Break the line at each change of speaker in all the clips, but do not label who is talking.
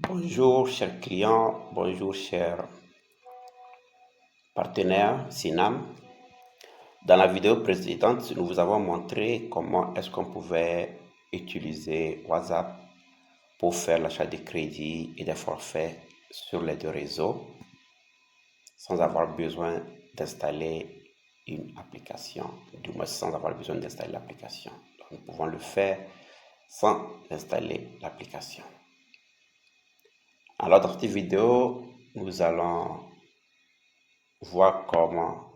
Bonjour chers clients, bonjour chers partenaires Sinam. Dans la vidéo précédente, nous vous avons montré comment est-ce qu'on pouvait utiliser WhatsApp pour faire l'achat de crédits et des forfaits sur les deux réseaux sans avoir besoin d'installer une application, du moins sans avoir besoin d'installer l'application. Nous pouvons le faire sans installer l'application. À l'autre vidéo, nous allons voir comment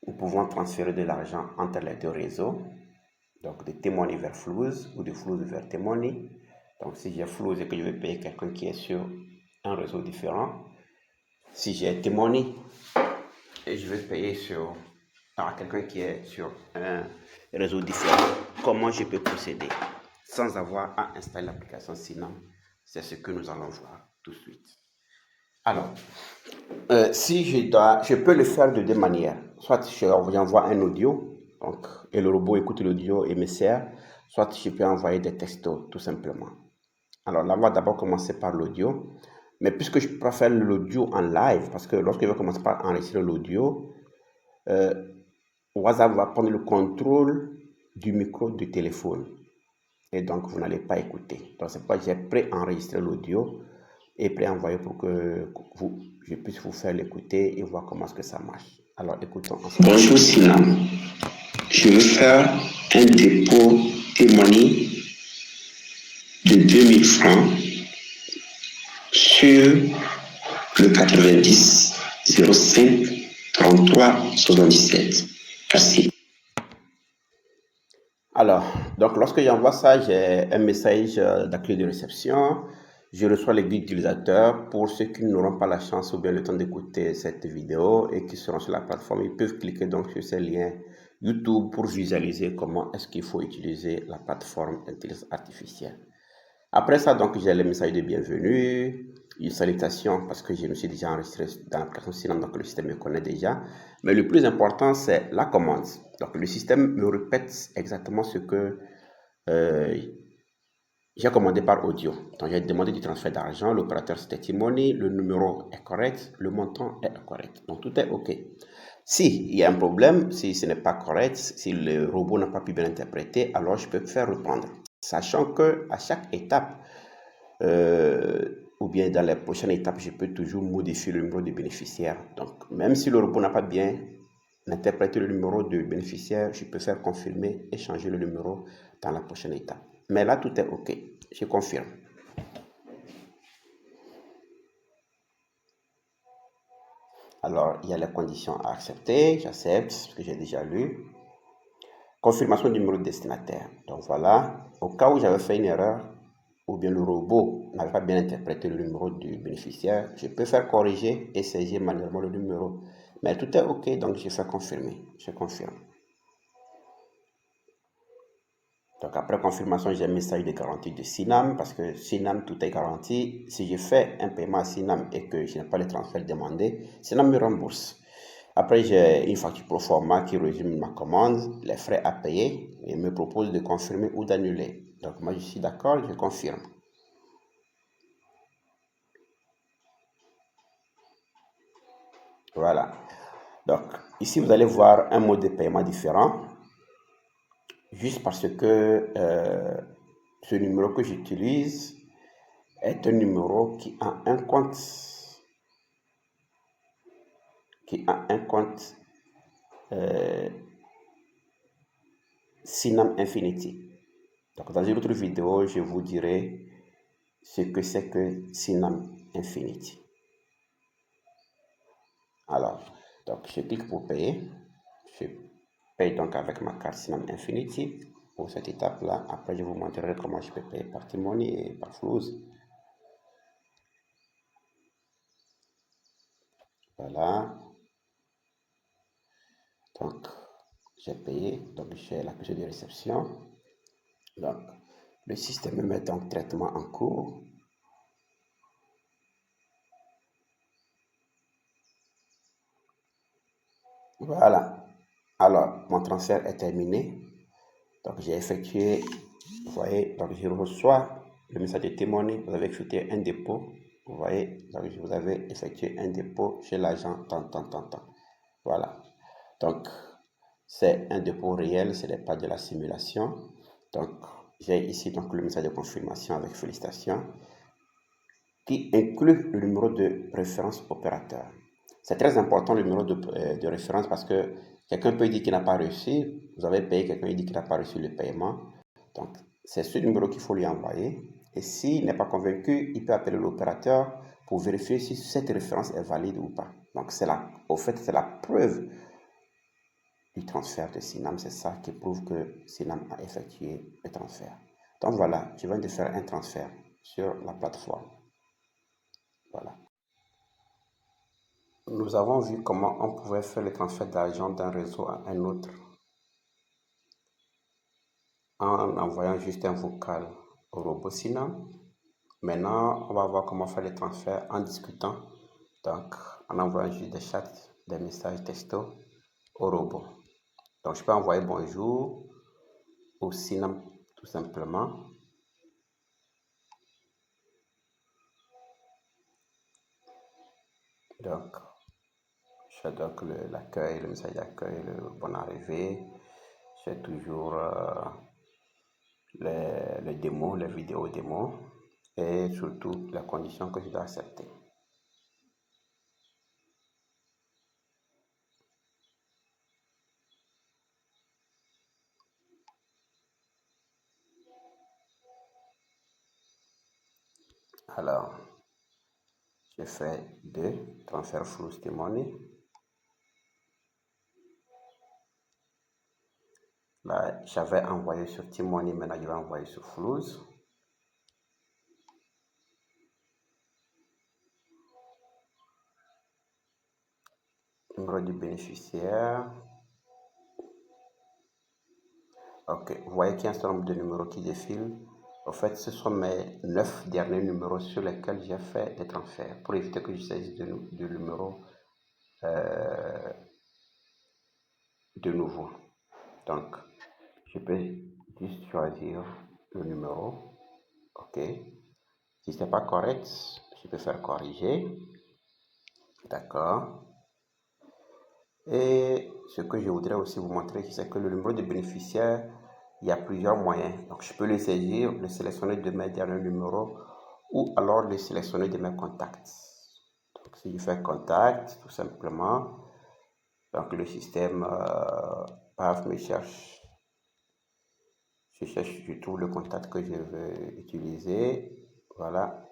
nous pouvons transférer de l'argent entre les deux réseaux, donc de T-Money vers Flouz ou de Flouz vers T-Money. Donc si j'ai Flouz et que je vais payer quelqu'un qui est sur un réseau différent, si j'ai T-Money et je vais payer par quelqu'un qui est sur un réseau différent, comment je peux procéder sans avoir à installer l'application Sinam? C'est ce que nous allons voir tout de suite. Alors, si je peux le faire de deux manières. Soit je vous envoie un audio, donc, et le robot écoute l'audio et me sert, soit je peux envoyer des textos, tout simplement. Alors là, on va d'abord commencer par l'audio. Mais puisque je préfère l'audio en live, parce que lorsque je vais commencer par enregistrer l'audio, WhatsApp va prendre le contrôle du micro du téléphone. Et donc, vous n'allez pas écouter. Donc, c'est pourquoi j'ai pré-enregistré l'audio et pré-envoyé pour que je puisse vous faire l'écouter et voir comment est-ce que ça marche. Alors, écoutons ensemble.
Bonjour Sinam, je veux faire un dépôt T-Money de 2000 francs sur le 90 05 33 77. Merci.
Alors, donc lorsque j'envoie ça, j'ai un message d'accueil de réception. Je reçois les guides utilisateurs. Pour ceux qui n'auront pas la chance ou bien le temps d'écouter cette vidéo et qui seront sur la plateforme, ils peuvent cliquer donc sur ces liens YouTube pour visualiser comment est-ce qu'il faut utiliser la plateforme d'intelligence artificielle. Après ça, donc, j'ai le message de bienvenue, une salutation parce que je me suis déjà enregistré dans l'application Sinam, donc le système me connaît déjà. Mais le plus important, c'est la commande. Donc, le système me répète exactement ce que euh, j'ai commandé par audio. Donc, j'ai demandé du transfert d'argent, l'opérateur c'était T-Money, le numéro est correct, le montant est correct. Donc, tout est OK. S'il y a un problème, si ce n'est pas correct, si le robot n'a pas pu bien interpréter, alors je peux faire reprendre. Sachant que à chaque étape, ou bien dans les prochaines étapes, je peux toujours modifier le numéro de bénéficiaire. Donc, même si le robot n'a pas bien interprété le numéro de bénéficiaire, je peux faire confirmer et changer le numéro dans la prochaine étape. Mais là, tout est OK. Je confirme. Alors, il y a les conditions à accepter. J'accepte, ce que j'ai déjà lu. Confirmation du numéro de destinataire. Donc voilà, au cas où j'avais fait une erreur, ou bien le robot n'avait pas bien interprété le numéro du bénéficiaire, je peux faire corriger et saisir manuellement le numéro. Mais tout est OK, donc je fais confirmer. Je confirme. Donc après confirmation, j'ai un message de garantie de Sinam parce que Sinam, tout est garanti. Si je fais un paiement à Sinam et que je n'ai pas le transfert demandé, Sinam me rembourse. Après, j'ai une facture pro forma qui résume ma commande, les frais à payer et me propose de confirmer ou d'annuler. Donc moi, je suis d'accord, je confirme. Voilà. Donc ici, vous allez voir un mode de paiement différent. Juste parce que ce numéro que j'utilise est un numéro qui a un compte Sinam Infinity. Donc dans une autre vidéo, je vous dirai ce que c'est que Sinam Infinity. Alors, donc je clique pour payer. Je paye donc avec ma carte Sinam Infinity pour cette étape-là. Après, je vous montrerai comment je peux payer par T-Money et par Flouz. Voilà. Donc, j'ai payé. Donc, j'ai l'accusé de réception. Donc, le système me met en traitement en cours. Voilà. Alors, mon transfert est terminé. Donc, j'ai effectué, vous voyez, donc je reçois le message de témoigner, vous avez effectué un dépôt. Vous voyez, vous avez effectué un dépôt chez l'agent tant. Voilà. Donc, c'est un dépôt réel, ce n'est pas de la simulation. Donc, j'ai ici donc le message de confirmation avec félicitations qui inclut le numéro de référence opérateur. C'est très important le numéro de référence parce que quelqu'un peut dire qu'il n'a pas reçu, vous avez payé, quelqu'un dit qu'il n'a pas reçu le paiement. Donc, c'est ce numéro qu'il faut lui envoyer. Et s'il n'est pas convaincu, il peut appeler l'opérateur pour vérifier si cette référence est valide ou pas. Donc, c'est la preuve du transfert de Synam. C'est ça qui prouve que Synam a effectué le transfert. Donc, voilà, je viens de faire un transfert sur la plateforme. Voilà. Nous avons vu comment on pouvait faire le transfert d'argent d'un réseau à un autre en envoyant juste un vocal au robot Synam. Maintenant, on va voir comment faire le transfert en discutant, donc en envoyant juste des chats, des messages texto au robot. Donc, je peux envoyer bonjour au Synam tout simplement. Donc, je fais donc l'accueil, le message d'accueil, le bon arrivée. Je fais toujours les démos, les vidéos démos et surtout les conditions que je dois accepter. Alors, je fais 2 transferts Flows Money. Là, j'avais envoyé sur T-Money, maintenant je vais envoyer sur Flows. Numéro du bénéficiaire. Ok, vous voyez qu'il y a un certain nombre de numéros qui défilent. En fait, ce sont mes 9 derniers numéros sur lesquels j'ai fait des transferts pour éviter que je saisisse de numéros de nouveau. Donc, je peux juste choisir le numéro. Ok. Si ce n'est pas correct, je peux faire corriger. D'accord. Et ce que je voudrais aussi vous montrer, c'est que le numéro de bénéficiaire, il y a plusieurs moyens. Donc, je peux le saisir, le sélectionner de mes derniers numéros ou alors le sélectionner de mes contacts. Donc, si je fais contact, tout simplement, donc le système PAF me cherche. Je trouve le contact que je veux utiliser. Voilà.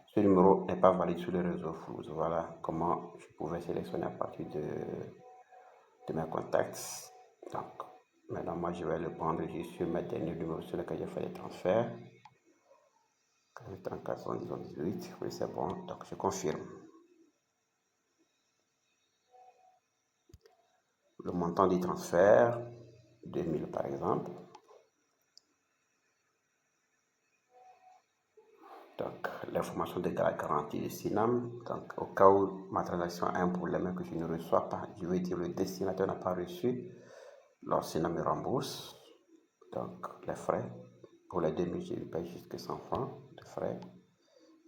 Ce numéro n'est pas valide sur le réseau Flows. Voilà comment je pouvais sélectionner à partir de mes contacts. Donc, maintenant, moi, je vais le prendre juste sur mes derniers numéros sur lesquels j'ai fait les transferts. 34 78, oui, c'est bon. Donc, je confirme. Le montant du transfert, 2000 par exemple. Donc, l'information de la garantie de Synam. Donc, au cas où ma transaction a un problème et que je ne reçois pas, je vais dire le destinataire n'a pas reçu. Alors, Synam me rembourse. Donc, les frais. Pour les 2000, je paye jusqu'à 100 francs de frais.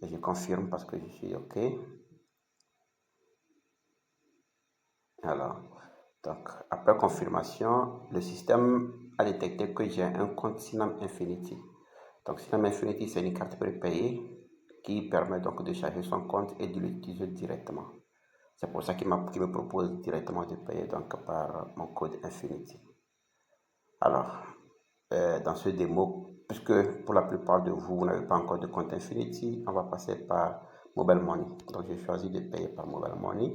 Et je confirme parce que je suis OK. Alors, donc, après confirmation, le système a détecté que j'ai un compte Synam Infinity. Donc, Synam Infinity, c'est une carte prépayée qui permet donc de charger son compte et de l'utiliser directement. C'est pour ça qu'il me propose directement de payer donc par mon code Infinity. Alors, dans ce démo, puisque pour la plupart de vous, vous n'avez pas encore de compte Infinity, on va passer par Mobile Money. Donc, j'ai choisi de payer par Mobile Money.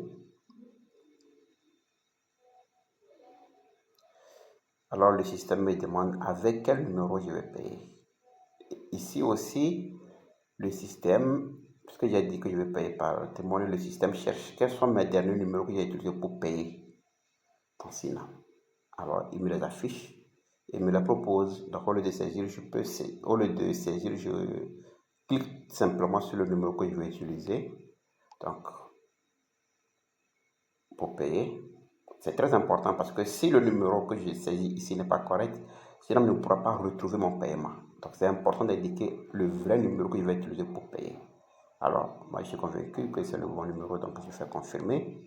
Alors, le système me demande avec quel numéro je vais payer. Ici aussi, le système, puisque j'ai dit que je vais payer par témoin, le système cherche quels sont mes derniers numéros que j'ai utilisés pour payer dans Synam. Alors, il me les affiche et me les propose. Donc, au lieu de saisir, je clique simplement sur le numéro que je vais utiliser. Donc, pour payer. C'est très important parce que si le numéro que j'ai saisi ici n'est pas correct, Synam ne pourra pas retrouver mon paiement. Donc c'est important d'indiquer le vrai numéro que je vais utiliser pour payer. Alors, moi je suis convaincu que c'est le bon numéro, donc je fais confirmer.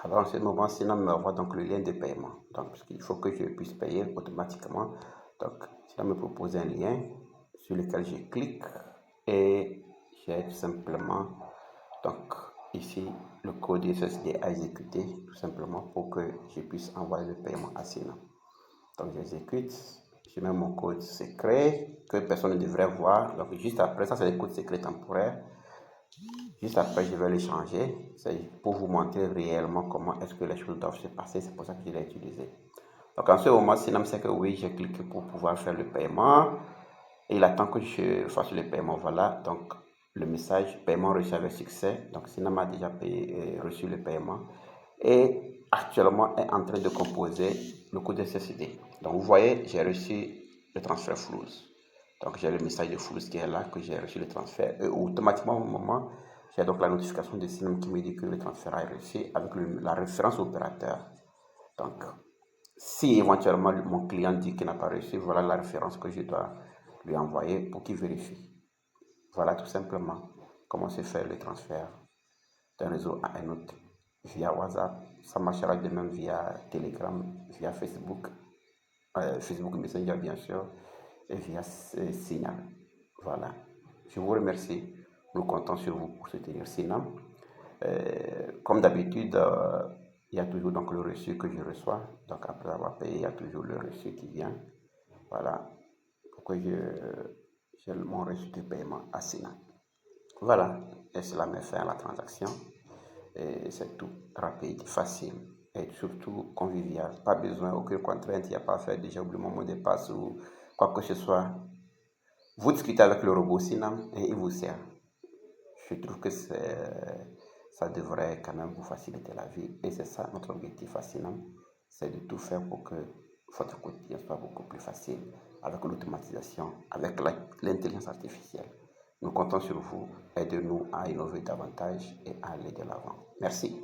Alors en ce moment, Sinam me envoie donc le lien de paiement. Donc, parce qu'il faut que je puisse payer automatiquement. Donc, Sinam me propose un lien sur lequel je clique et j'ai tout simplement donc ici le code USSD à exécuter tout simplement pour que je puisse envoyer le paiement à Sinam. Donc j'exécute, je mets mon code secret que personne ne devrait voir. Donc juste après, ça c'est le code secret temporaire. Juste après, je vais le changer. C'est pour vous montrer réellement comment est-ce que les choses doivent se passer. C'est pour ça que je l'ai utilisé. Donc en ce moment, Sinam sait que oui, j'ai cliqué pour pouvoir faire le paiement. Et il attend que je fasse le paiement. Voilà, donc le message paiement reçu avec succès. Donc Sinam a déjà reçu le paiement. Et actuellement est en train de composer le code SSD. Donc vous voyez, j'ai reçu le transfert Flouz. Donc j'ai le message de Flouz qui est là, que j'ai reçu le transfert. Et automatiquement au moment, j'ai donc la notification de Sinam qui me dit que le transfert a reçu avec la référence opérateur. Donc si éventuellement mon client dit qu'il n'a pas reçu, voilà la référence que je dois lui envoyer pour qu'il vérifie. Voilà tout simplement comment se fait le transfert d'un réseau à un autre via WhatsApp. Ça marchera de même via Telegram, via Facebook, Facebook Messenger bien sûr, et via Signal. Voilà. Je vous remercie. Nous comptons sur vous pour soutenir Sinam. Comme d'habitude, il y a toujours donc le reçu que je reçois. Donc après avoir payé, il y a toujours le reçu qui vient. Voilà. Pourquoi j'ai mon reçu de paiement à Sinam. Voilà. Et cela met fin à la transaction. Et c'est tout. Rapide, facile et surtout convivial. Pas besoin, aucune contrainte. Il n'y a pas à faire déjà oublié mon mot de passe ou quoi que ce soit. Vous discutez avec le robot Sinam et il vous sert. Je trouve que ça devrait quand même vous faciliter la vie. Et c'est ça notre objectif à Sinam, c'est de tout faire pour que votre quotidien soit beaucoup plus facile avec l'automatisation, avec l'intelligence artificielle. Nous comptons sur vous. Aidez-nous à innover davantage et à aller de l'avant. Merci.